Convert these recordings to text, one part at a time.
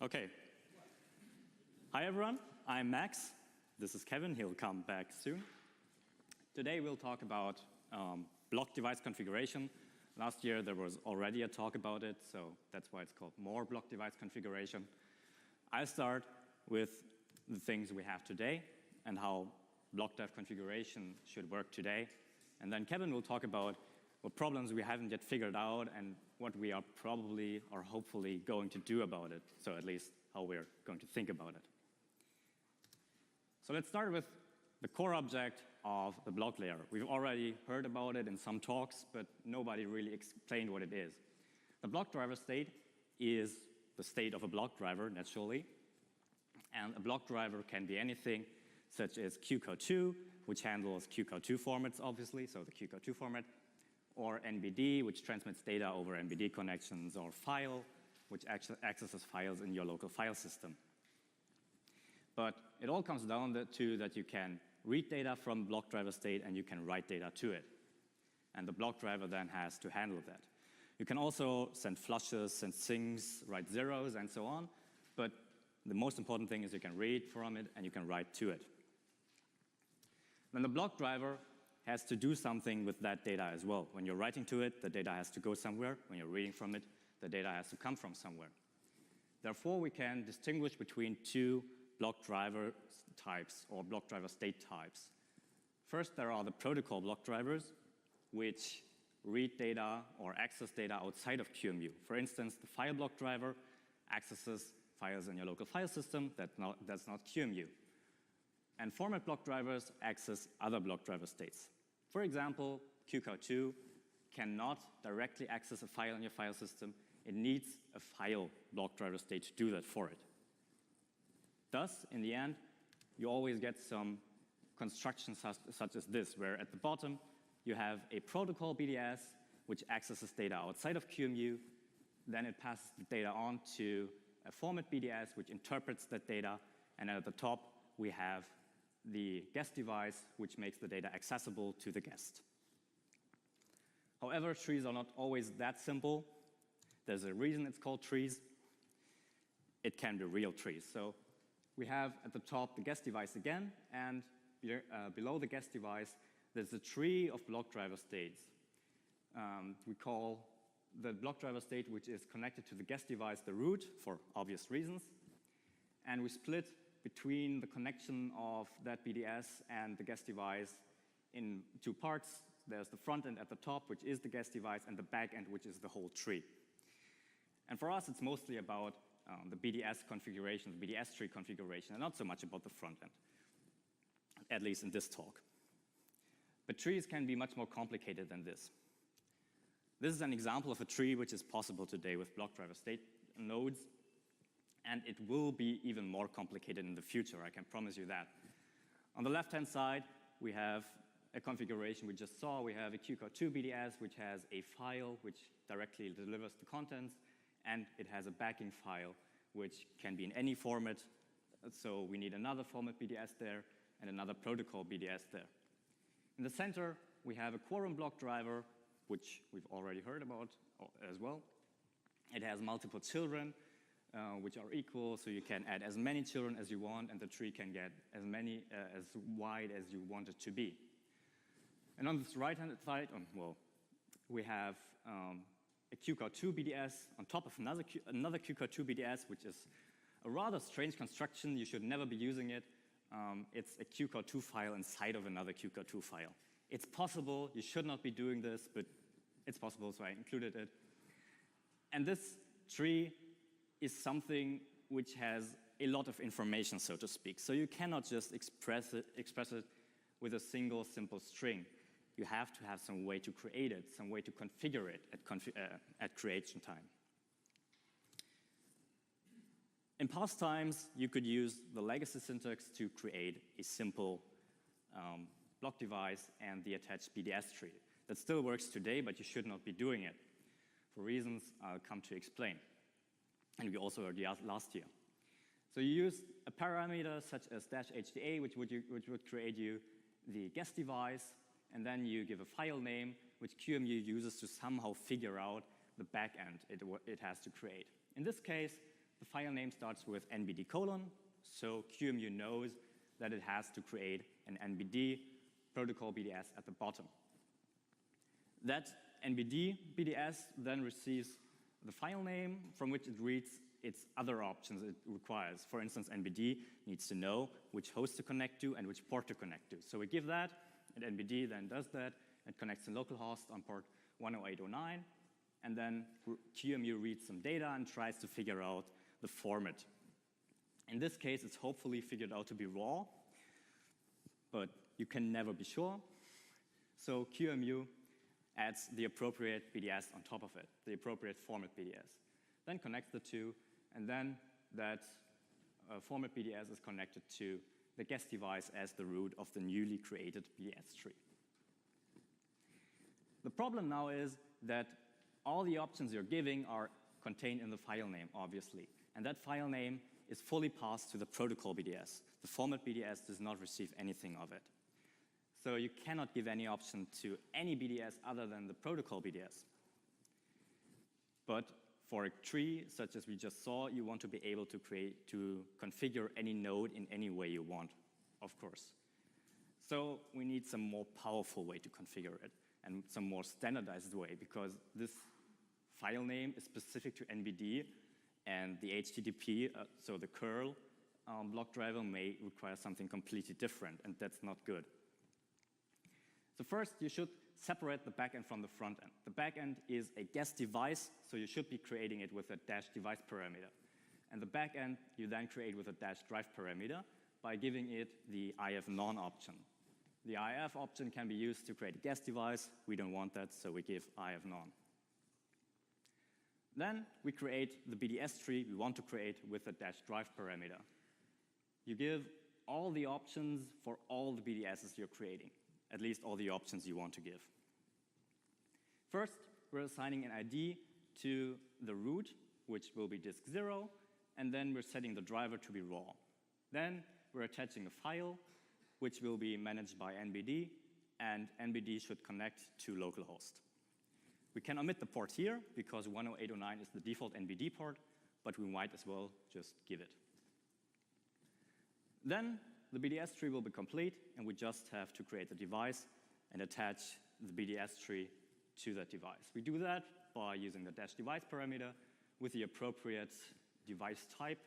Okay. Hi everyone, I'm Max. This is Kevin, he'll come back soon. Today we'll talk about block device configuration. Last year there was already a talk about it, so that's why it's called more block device configuration. I'll start with the things we have today and how block dev configuration should work today. And then Kevin will talk about what problems we haven't yet figured out and what we are probably or hopefully going to do about it, so at least how we're going to think about it. So let's start with the core object of the block layer. We've already heard about it in some talks, but nobody really explained what it is. The block driver state is the state of a block driver, naturally. And a block driver can be anything, such as QCOW2, which handles QCOW2 formats, obviously, so the QCOW2 format, or NBD, which transmits data over NBD connections, or file, which accesses files in your local file system. But it all comes down to that you can read data from block driver state and you can write data to it. And the block driver then has to handle that. You can also send flushes, send sinks, write zeros, and so on. But the most important thing is you can read from it and you can write to it. Then the block driver has to do something with that data as well. When you're writing to it, the data has to go somewhere. When you're reading from it, the data has to come from somewhere. Therefore, we can distinguish between two block driver types or block driver state types. First, there are the protocol block drivers, which read data or access data outside of QEMU. For instance, the file block driver accesses files in your local file system. That's not QEMU. And format block drivers access other block driver states. For example, QCOW2 cannot directly access a file in your file system. It needs a file block driver state to do that for it. Thus, in the end, you always get some constructions such as this, where at the bottom you have a protocol BDS which accesses data outside of QEMU. Then it passes the data on to a format BDS which interprets that data. And at the top, we have the guest device, which makes the data accessible to the guest. However, trees are not always that simple. There's a reason it's called trees. It can be real trees. So we have at the top the guest device again, and below the guest device, there's a tree of block driver states. We call the block driver state which is connected to the guest device the root, for obvious reasons. And we split between the connection of that BDS and the guest device in two parts. There's the front end at the top, which is the guest device, and the back end, which is the whole tree. And for us, it's mostly about the BDS configuration, the BDS tree configuration, and not so much about the front end, at least in this talk. But trees can be much more complicated than this. This is an example of a tree which is possible today with block driver state nodes. And it will be even more complicated in the future, I can promise you that. On the left-hand side, we have a configuration we just saw. We have a QCOW2 BDS, which has a file which directly delivers the contents, and it has a backing file, which can be in any format. So we need another format BDS there and another protocol BDS there. In the center, we have a quorum block driver, which we've already heard about as well. It has multiple children, which are equal, so you can add as many children as you want, and the tree can get as wide as you want it to be. And on this right-hand side, we have a QCOW2 BDS on top of another QCOW2 BDS, which is a rather strange construction. You should never be using it. It's a QCOW2 file inside of another QCOW2 file. It's possible. You should not be doing this, but it's possible, so I included it. And this tree is something which has a lot of information, so to speak. So you cannot just express it with a single simple string. You have to have some way to create it, some way to configure it at creation time. In past times, you could use the legacy syntax to create a simple block device and the attached BDS tree. That still works today, but you should not be doing it for reasons I'll come to explain. And we also heard last year. So you use a parameter such as -HDA, which would create you the guest device, and then you give a file name, which QEMU uses to somehow figure out the backend it has to create. In this case, the file name starts with nbd colon, so QEMU knows that it has to create an nbd protocol BDS at the bottom. That nbd BDS then receives the file name from which it reads its other options it requires. For instance, nbd needs to know which host to connect to and which port to connect to. So we give that, and nbd then does that. It connects to localhost on port 10809, and then QEMU reads some data and tries to figure out the format. In this case, it's hopefully figured out to be raw, but you can never be sure. So QEMU adds the appropriate BDS on top of it, the appropriate format BDS. Then connects the two, and then that format BDS is connected to the guest device as the root of the newly created BDS tree. The problem now is that all the options you're giving are contained in the file name, obviously. And that file name is fully passed to the protocol BDS. The format BDS does not receive anything of it. So you cannot give any option to any BDS other than the protocol BDS. But for a tree, such as we just saw, you want to be able to configure any node in any way you want, of course. So we need some more powerful way to configure it, and some more standardized way, because this file name is specific to NBD, and the HTTP, so the curl block driver may require something completely different, and that's not good. So first, you should separate the backend from the front end. The backend is a guest device, so you should be creating it with a -device parameter. And the backend you then create with a -drive parameter by giving it the if-non option. The if option can be used to create a guest device. We don't want that, so we give if-non. Then we create the BDS tree we want to create with a -drive parameter. You give all the options for all the BDSs you're creating, at least all the options you want to give. First, we're assigning an ID to the root, which will be disk 0, and then we're setting the driver to be raw. Then we're attaching a file, which will be managed by NBD, and NBD should connect to localhost. We can omit the port here, because 10809 is the default NBD port, but we might as well just give it. Then the BDS tree will be complete, and we just have to create the device and attach the BDS tree to that device. We do that by using the -device parameter with the appropriate device type.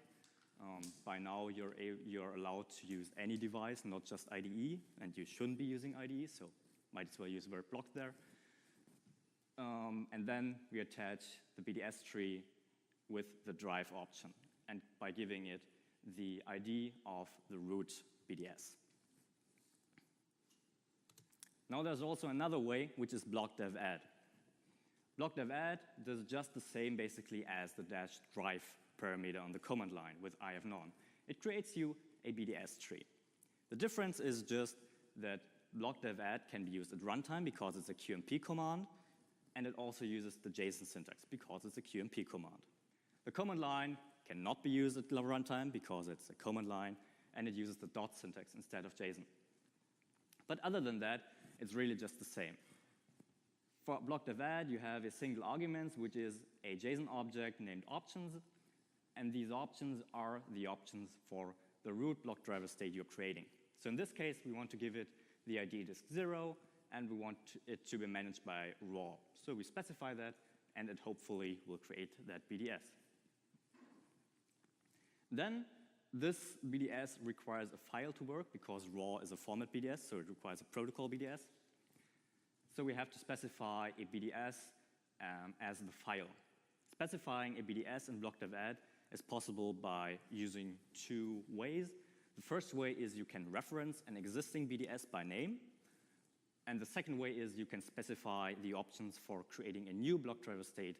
By now, you're allowed to use any device, not just IDE, and you shouldn't be using IDE, so might as well use the word block there. And then we attach the BDS tree with the drive option, and by giving it the ID of the root BDS. Now there's also another way, which is blockdev-add. Blockdev-add does just the same basically as the -drive parameter on the command line with if-non. It creates you a BDS tree. The difference is just that blockdev-add can be used at runtime because it's a QMP command, and it also uses the JSON syntax because it's a QMP command. The command line cannot be used at runtime because it's a command line, and it uses the dot syntax instead of JSON. But other than that, it's really just the same. For blockdev-add, you have a single argument, which is a JSON object named options, and these options are the options for the root block driver state you're creating. So in this case, we want to give it the ID disk 0, and we want it to be managed by raw. So we specify that, and it hopefully will create that BDS. Then this BDS requires a file to work because raw is a format BDS, so it requires a protocol BDS. So we have to specify a BDS as the file. Specifying a BDS in blockdev-add is possible by using two ways. The first way is you can reference an existing BDS by name, and the second way is you can specify the options for creating a new block driver state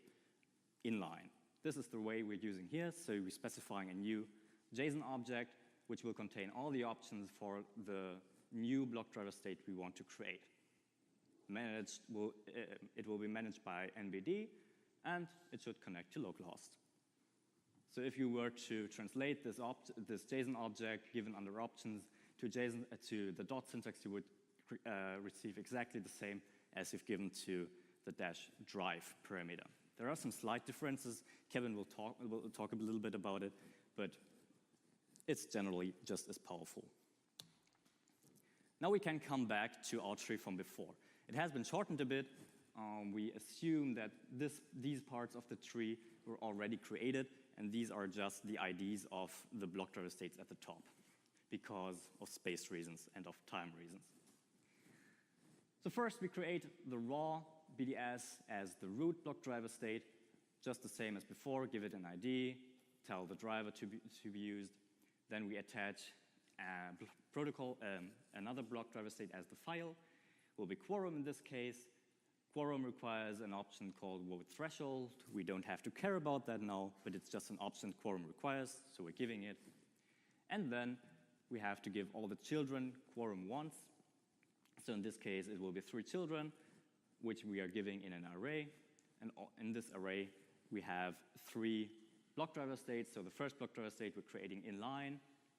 inline. This is the way we're using here, so we're specifying a new JSON object, which will contain all the options for the new block driver state we want to create. It will be managed by NBD, and it should connect to localhost. So if you were to translate this JSON object given under options to JSON to the dot syntax, you would receive exactly the same as you've given to the -drive parameter. There are some slight differences. Kevin will talk a little bit about it, but it's generally just as powerful. Now we can come back to our tree from before. It has been shortened a bit. We assume that these parts of the tree were already created, and these are just the IDs of the block driver states at the top because of space reasons and of time reasons. So first we create the raw BDS as the root block driver state, just the same as before, give it an ID, tell the driver to be used. Then we attach a protocol, another block driver state as the file. Will be quorum in this case. Quorum requires an option called vote threshold. We don't have to care about that now, but it's just an option quorum requires, so we're giving it. And then we have to give all the children quorum once. So in this case, it will be 3 children, which we are giving in an array. And in this array, we have 3 block driver states. So the first block driver state we're creating inline,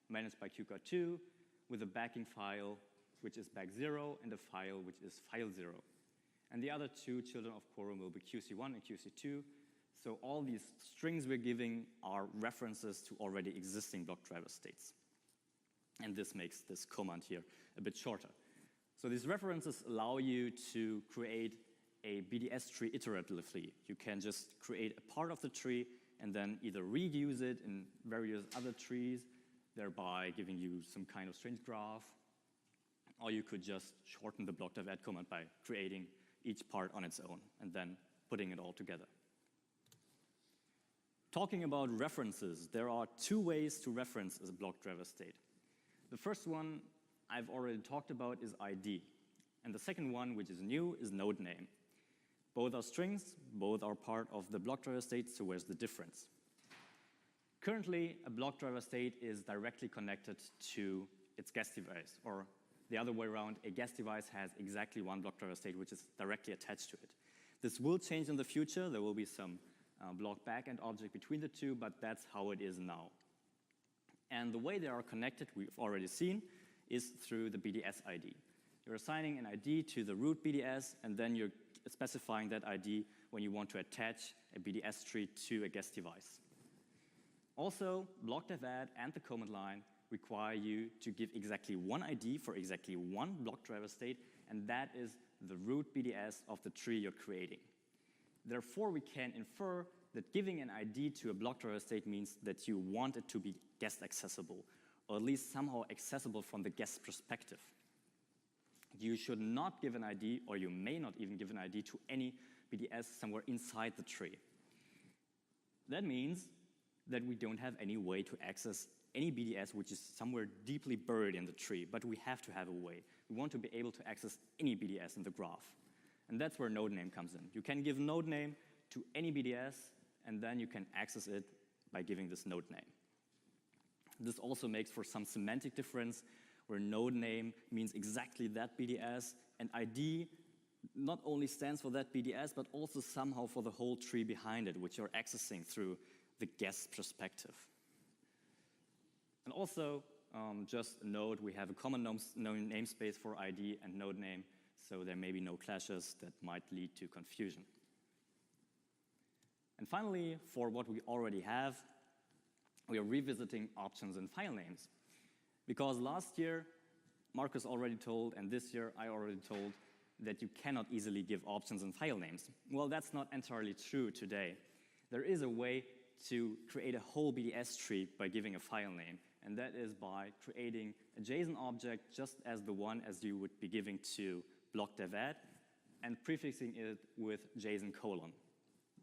managed by QCOD2, with a backing file, which is back0, and a file, which is file0. And the other 2 children of quorum will be QC1 and QC2. So all these strings we're giving are references to already existing block driver states. And this makes this command here a bit shorter. So these references allow you to create a BDS tree iteratively. You can just create a part of the tree and then either reuse it in various other trees, thereby giving you some kind of strange graph, or you could just shorten the blockdev-add command by creating each part on its own and then putting it all together. Talking about references, there are 2 ways to reference a block driver state. The first one I've already talked about is ID. And the second one, which is new, is node name. Both are strings, both are part of the block driver state, so where's the difference? Currently, a block driver state is directly connected to its guest device, or the other way around, a guest device has exactly one block driver state which is directly attached to it. This will change in the future. There will be some block backend object between the 2, but that's how it is now. And the way they are connected, we've already seen, is through the BDS ID. You're assigning an ID to the root BDS, and then you're specifying that ID when you want to attach a BDS tree to a guest device. Also, blockdev-add and the command line require you to give exactly one ID for exactly one block driver state, and that is the root BDS of the tree you're creating. Therefore, we can infer that giving an ID to a block driver state means that you want it to be guest accessible, or at least somehow accessible from the guest perspective. You should not give an ID, or you may not even give an ID to any BDS somewhere inside the tree. That means that we don't have any way to access any BDS which is somewhere deeply buried in the tree, but we have to have a way. We want to be able to access any BDS in the graph. And that's where node name comes in. You can give node name to any BDS, and then you can access it by giving this node name. This also makes for some semantic difference, where node name means exactly that BDS, and ID not only stands for that BDS, but also somehow for the whole tree behind it, which you're accessing through the guest perspective. And also, just a note, we have a common namespace for ID and node name, so there may be no clashes that might lead to confusion. And finally, for what we already have, we are revisiting options and file names. Because last year, Marcus already told, and this year I already told, that you cannot easily give options and file names. Well, that's not entirely true today. There is a way to create a whole BDS tree by giving a file name, and that is by creating a JSON object just as the one as you would be giving to blockdev-add and prefixing it with JSON:.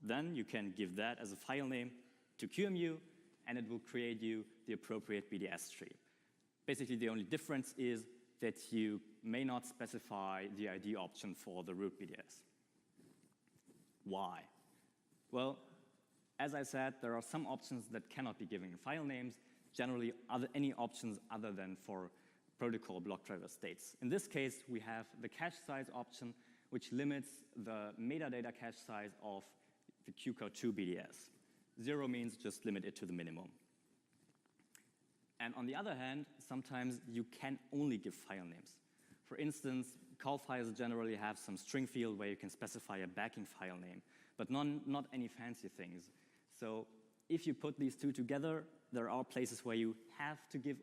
Then you can give that as a file name to QEMU, and it will create you the appropriate BDS tree. Basically, the only difference is that you may not specify the ID option for the root BDS. Why? Well, as I said, there are some options that cannot be given file names, generally any options other than for protocol block driver states. In this case, we have the cache size option, which limits the metadata cache size of the QCOD2 BDS. 0 means just limit it to the minimum. And on the other hand, sometimes you can only give file names. For instance, call files generally have some string field where you can specify a backing file name. but not any fancy things. So if you put these two together, there are places where you have to give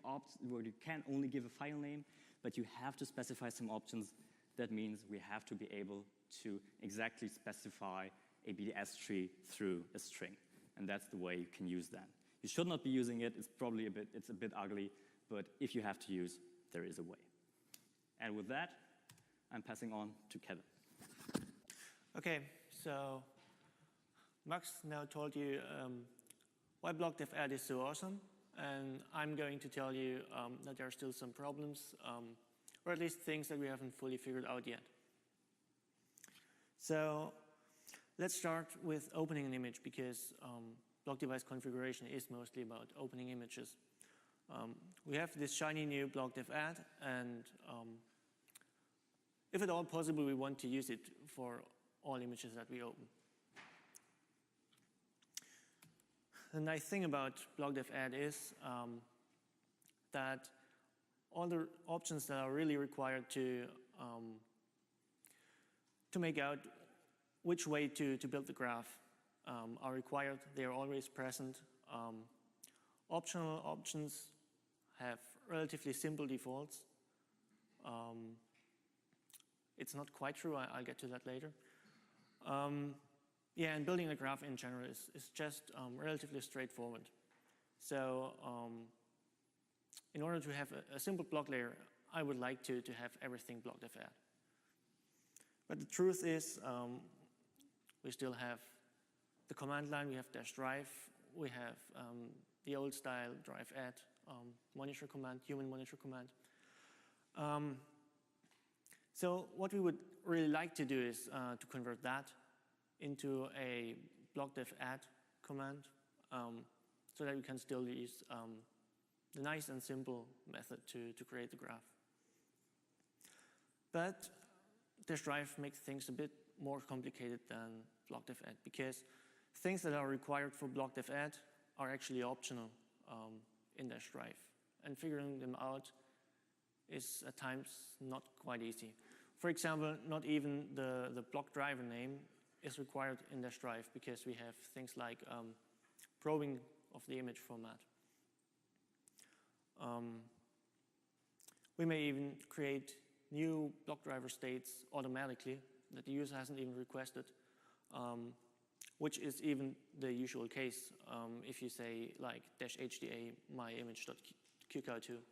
where you can only give a file name, but you have to specify some options. That means we have to be able to exactly specify a BDS tree through a string. And that's the way you can use that. You should not be using it. It's a bit ugly, but if you have to use, there is a way. And with that, I'm passing on to Kevin. Okay, so Max now told you why blockdev-add is so awesome, and I'm going to tell you that there are still some problems, or at least things that we haven't fully figured out yet. So let's start with opening an image, because block device configuration is mostly about opening images. We have this shiny new blockdev-add, and if at all possible, we want to use it for all images that we open. The nice thing about blockdev-add is that all the options that are really required to make out which way to build the graph are required. They are always present. Optional options have relatively simple defaults. It's not quite true. I'll get to that later. Yeah, and building a graph in general is just relatively straightforward. So in order to have a simple block layer, I would like to have everything blockdev-add. But the truth is, we still have the command line, we have -drive, we have the old style drive-add, monitor command, human monitor command. So what we would really like to do is to convert that into a blockdev-add command, so that we can still use the nice and simple method to create the graph. But -drive makes things a bit more complicated than blockdev-add, because things that are required for blockdev-add are actually optional in -drive, and figuring them out is at times not quite easy. For example, not even the block driver name is required in -drive, because we have things like probing of the image format. We may even create new block driver states automatically that the user hasn't even requested, which is even the usual case if you say like -hda myimage.qcow2,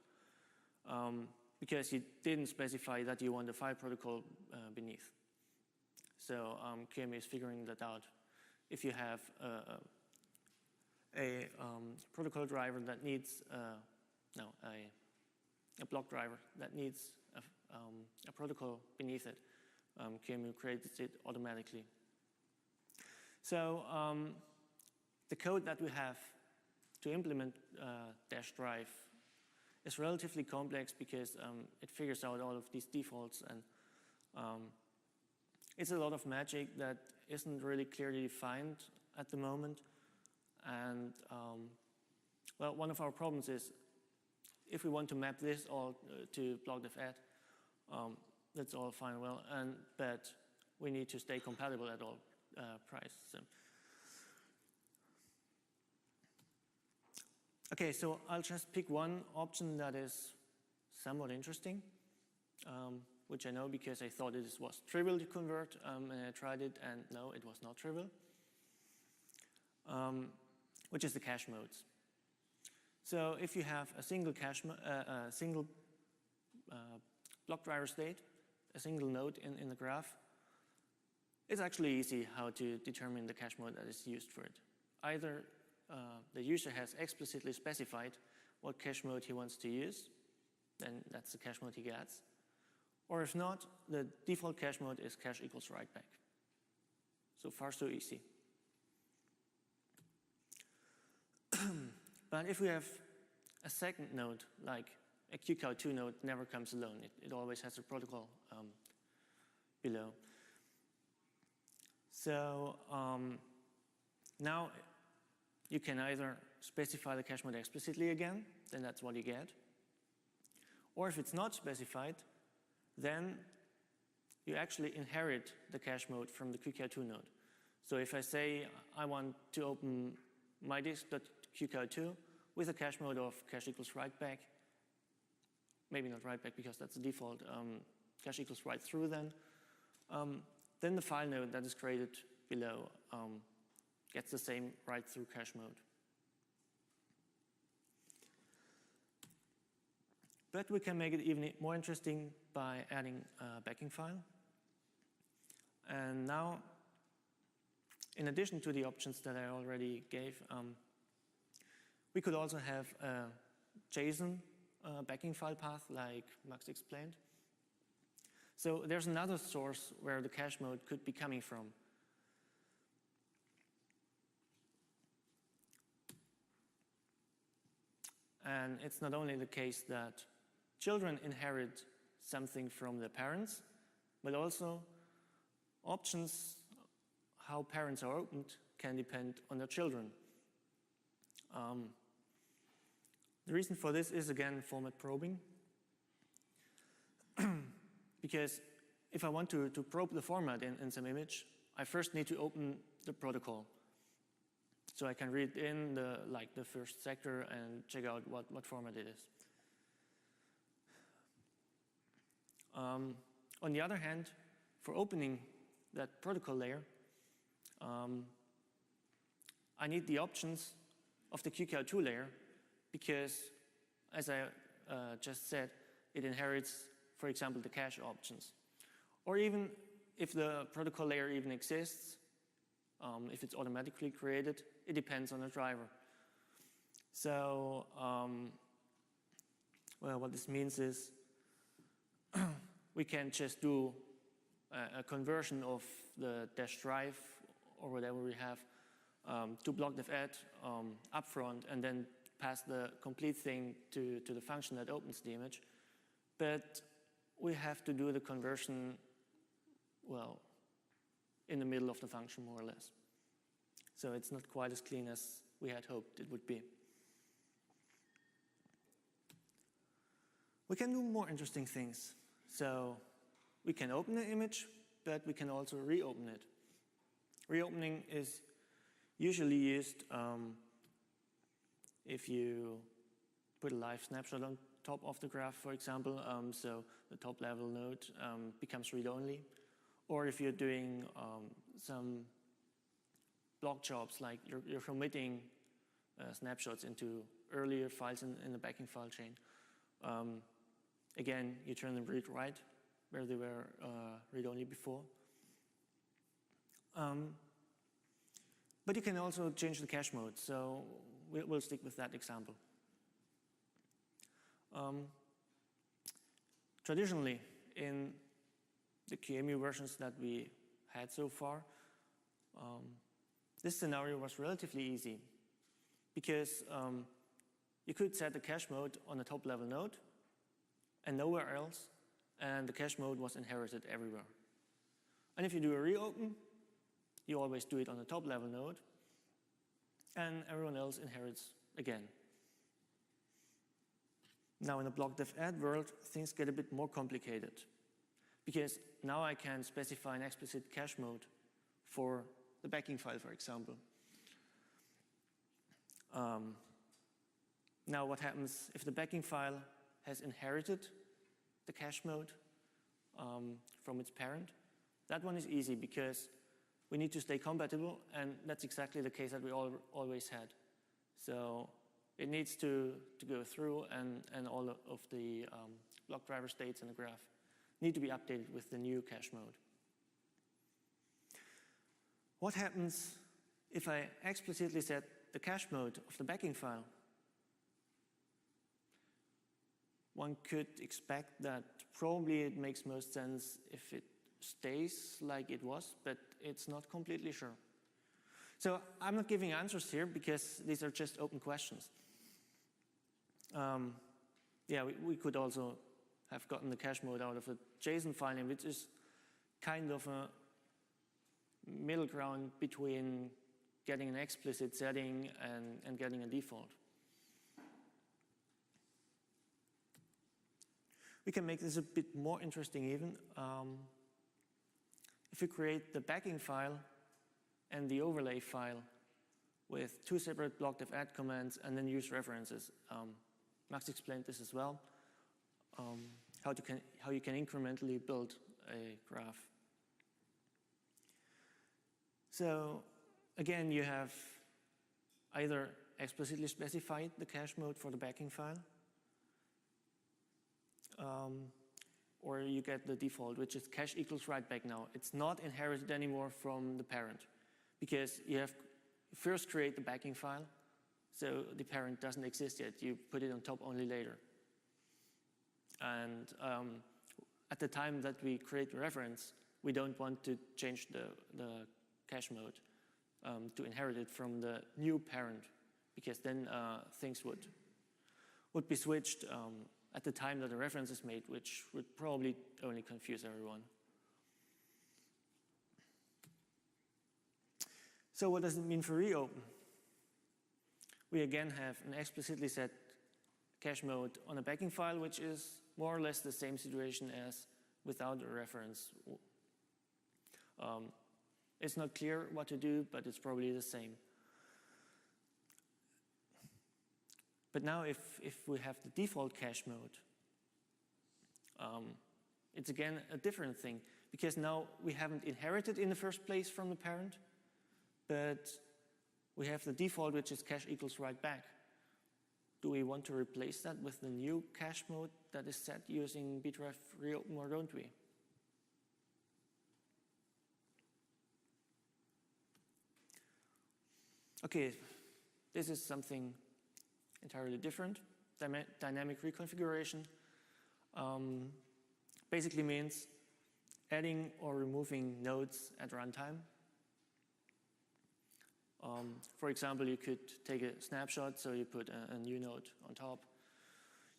because you didn't specify that you want a file protocol beneath. So QEMU is figuring that out. If you have a protocol driver that needs a block driver that needs a protocol beneath it, QEMU creates it automatically. So the code that we have to implement -drive is relatively complex, because it figures out all of these defaults, and it's a lot of magic that isn't really clearly defined at the moment. And well, one of our problems is if we want to map this all to blockdev-add, that's all fine and well, but we need to stay compatible at all prices. So. Okay, so I'll just pick one option that is somewhat interesting, which I know because I thought it was trivial to convert, and I tried it, and no, it was not trivial, which is the cache modes. So if you have a single block driver state, a single node in the graph, it's actually easy how to determine the cache mode that is used for it. Either the user has explicitly specified what cache mode he wants to use, then that's the cache mode he gets. Or if not, the default cache mode is cache equals writeback. So far, so easy. But if we have a second node, like a QEMU node never comes alone. It always has a protocol below. So now you can either specify the cache mode explicitly again, then that's what you get. Or if it's not specified, then you actually inherit the cache mode from the QEMU node. So if I say I want to open my disk.qcal2 with a cache mode of cache equals write back, maybe not write back because that's the default, cache equals write through then the file node that is created below gets the same write through cache mode. But we can make it even more interesting by adding a backing file. And now, in addition to the options that I already gave, we could also have a JSON backing file path like Max explained. So there's another source where the cache mode could be coming from. And it's not only the case that children inherit something from their parents, but also options how parents are opened can depend on their children. The reason for this is, again, format probing. Because if I want to probe the format in some image, I first need to open the protocol. So I can read in the first sector and check out what format it is. On the other hand, for opening that protocol layer, I need the options of the QEMU layer because, as I just said, it inherits, for example, the cache options. Or even if the protocol layer even exists, if it's automatically created, it depends on the driver. So, well, what this means is we can just do a conversion of the dash drive or whatever we have to blockdev-add upfront and then pass the complete thing to the function that opens the image. But we have to do the conversion, well, in the middle of the function, more or less. So it's not quite as clean as we had hoped it would be. We can do more interesting things. So we can open the image, but we can also reopen it. Reopening is usually used if you put a live snapshot on top of the graph, for example, so the top level node becomes read-only. Or if you're doing some block jobs, like you're committing snapshots into earlier files in the backing file chain. Again, you turn them read-write, where they were read-only before. But you can also change the cache mode, so we'll stick with that example. Traditionally, in the QEMU versions that we had so far, this scenario was relatively easy because you could set the cache mode on the top level node and nowhere else, and the cache mode was inherited everywhere. And if you do a reopen, you always do it on the top level node, and everyone else inherits again. Now in the blockdev-add world, things get a bit more complicated because now I can specify an explicit cache mode for the backing file, for example. Now what happens if the backing file has inherited the cache mode from its parent? That one is easy because we need to stay compatible, and that's exactly the case that we always had. So it needs to go through, and all of the block driver states in the graph need to be updated with the new cache mode. What happens if I explicitly set the cache mode of the backing file? One could expect that probably it makes most sense if it stays like it was, but it's not completely sure. So I'm not giving answers here because these are just open questions. Yeah, we could also have gotten the cache mode out of a JSON file name, which is kind of a middle ground between getting an explicit setting and getting a default. We can make this a bit more interesting even. If we create the backing file and the overlay file with 2 separate blockdev-add commands and then use references. Max explained this as well, how you can incrementally build a graph. So again, you have either explicitly specified the cache mode for the backing file, or you get the default, which is cache equals write back now. It's not inherited anymore from the parent, because you have first create the backing file, so the parent doesn't exist yet. You put it on top only later. And at the time that we create the reference, we don't want to change the cache mode to inherit it from the new parent, because then things would be switched at the time that the reference is made, which would probably only confuse everyone. So what does it mean for reopen? We again have an explicitly set cache mode on a backing file, which is more or less the same situation as without a reference. It's not clear what to do, but it's probably the same. But now if we have the default cache mode, it's again a different thing, because now we haven't inherited in the first place from the parent, but we have the default, which is cache equals write back. Do we want to replace that with the new cache mode that is set using btref reopen, or don't we? Okay, this is something entirely different. Dynamic reconfiguration basically means adding or removing nodes at runtime. For example, you could take a snapshot, so you put a new node on top.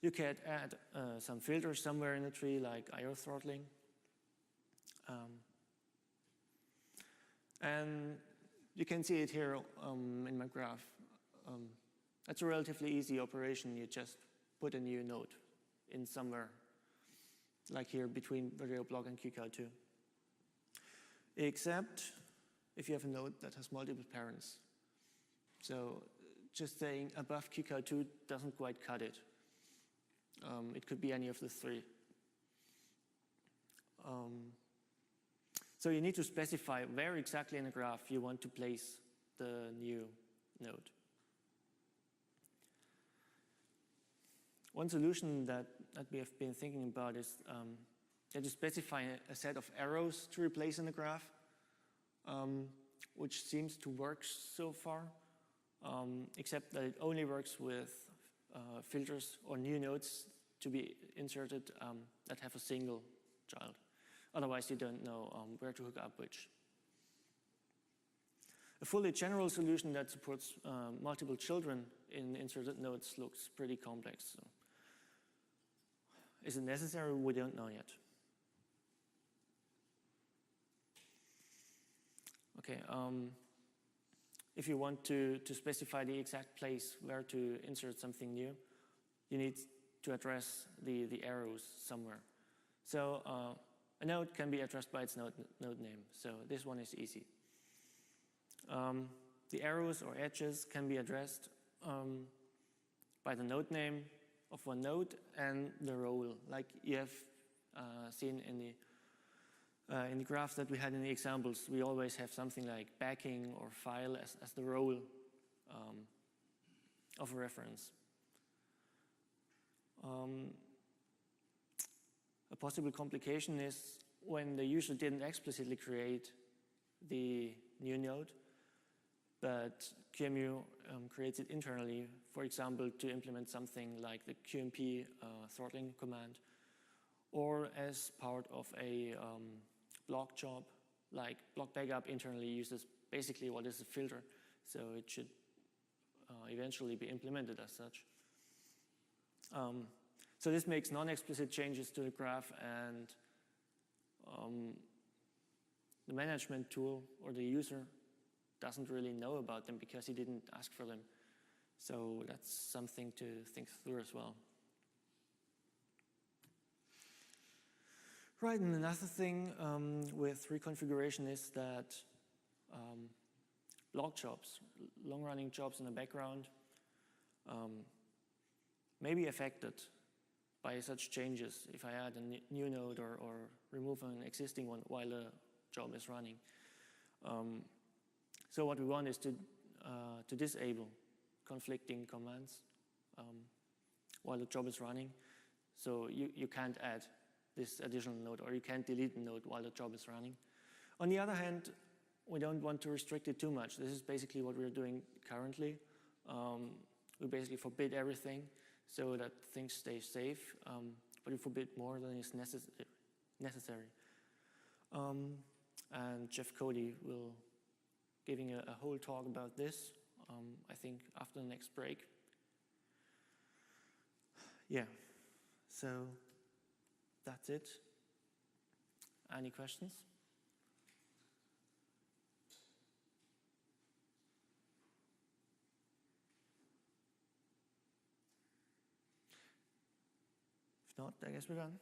You could add some filters somewhere in the tree, like IO throttling. And you can see it here in my graph. That's a relatively easy operation. You just put a new node in somewhere, like here between video block and QEMU. Except if you have a node that has multiple parents. So just saying above QEMU doesn't quite cut it. It could be any of the 3. So you need to specify where exactly in the graph you want to place the new node. One solution that we have been thinking about is to specify a set of arrows to replace in the graph, which seems to work so far, except that it only works with filters or new nodes to be inserted that have a single child. Otherwise, you don't know where to hook up which. A fully general solution that supports multiple children in inserted nodes looks pretty complex. So. Is it necessary? We don't know yet. Okay, if you want to specify the exact place where to insert something new, you need to address the arrows somewhere. So a node can be addressed by its node name. So this one is easy. The arrows or edges can be addressed by the node name of one node and the role, like you have seen in the graph that we had in the examples. We always have something like backing or file as the role of a reference. A possible complication is when the user didn't explicitly create the new node, but QEMU creates it internally, for example, to implement something like the QMP throttling command, or as part of a block job, like block backup internally uses basically what is a filter, so it should eventually be implemented as such. So this makes non-explicit changes to the graph, and the management tool or the user doesn't really know about them because he didn't ask for them. So that's something to think through as well. Right, and another thing with reconfiguration is that block jobs, long-running jobs in the background, may be affected by such changes if I add a new node or remove an existing one while the job is running. So what we want is to disable conflicting commands while the job is running. So you can't add this additional node, or you can't delete a node while the job is running. On the other hand, we don't want to restrict it too much. This is basically what we're doing currently. We basically forbid everything so that things stay safe, but we forbid more than is necessary. And Jeff Cody will giving a whole talk about this, I think after the next break. Yeah, so that's it. Any questions? If not, I guess we're done.